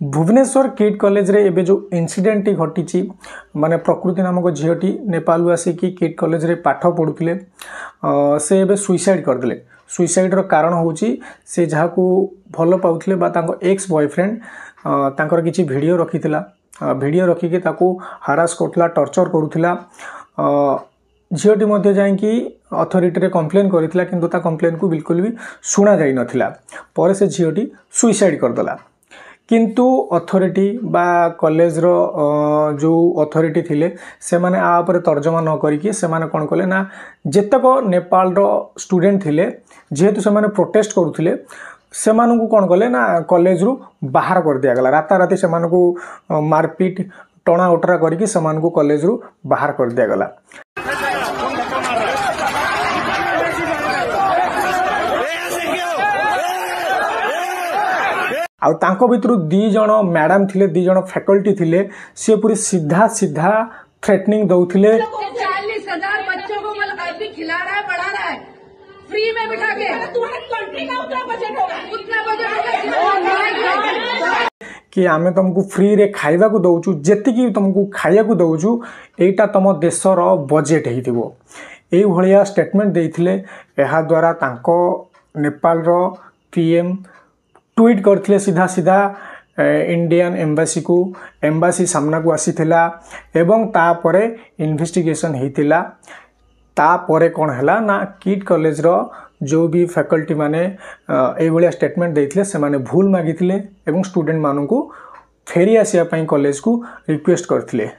Bhubaneswar kid college रे एबे जो इनसीडेंट घटी माने प्रकृति नामक झीटी नेपाल आसिक किड कॉलेज रे पाठ पढ़ुले से एबे सुइसाइड करदे। सुइसाइड रो कारण होची से जहाँ को भल पाउथले बा तांको एक्स बॉयफ्रेंड तांकर किछि वीडियो रखिथिला। वीडियो रखिके ताको हारास करथला, टॉर्चर करूथिला। झीटी मध्य जाइकी अथॉरिटी रे कंप्लेन करथिला किंतु ता कंप्लेन को बिल्कुल भी सुना जाई नथिला। पर से झीटी सुइसाइड करदला। किंतु अथॉरिटी बा कॉलेज रो जो अथॉरिटी थिले से माने आ ऊपर तर्जमा न करिके से माने कोन कले ना जेतक नेपाल रो स्टूडेंट थिले जेहेतु से माने प्रोटेस्ट करूथिले से मानकु कोन कले ना कॉलेज रु बाहर कर दिया गला। राता राती से मानकु मारपीट टणा उटरा करिके से मानकु कॉलेज रु बाहर कर दिया गला। आउ तांको भितरु दी जण मैडम थिले, दी जण फैकल्टी थिले, से पूरी सीधा सीधा थ्रेटनिंग दउथिले। 40,000 बच्चों को मतलब खिला रहा है, पढ़ा रहा है फ्री में बिठा के। तुम्हारे कंट्री का उतना बजट होगा, उतना बजट होगा कि आमे तुमको फ्री रे खाइबा को दउचु, जेति कि तुमको खाइया को दउचु एटा तम देशर बजेट हेइथिबो। एई भलिया स्टेटमेंट देइथिले। एहा द्वारा तांको नेपाल रो पीएम ट्वीट करथिले सीधा सीधा इंडियन एम्बासी को। एम्बासी सामना को आसीथिला एवं तापरे इन्वेस्टिगेशन हेतिला। तापरे कोन हैला ना किड कॉलेज रो जो भी फैकल्टी माने ए भलिया स्टेटमेंट देइथिले से माने भूल मागिथिले एवं स्टूडेंट मानू को फेरी आसिया पई कॉलेज को रिक्वेस्ट करथिले।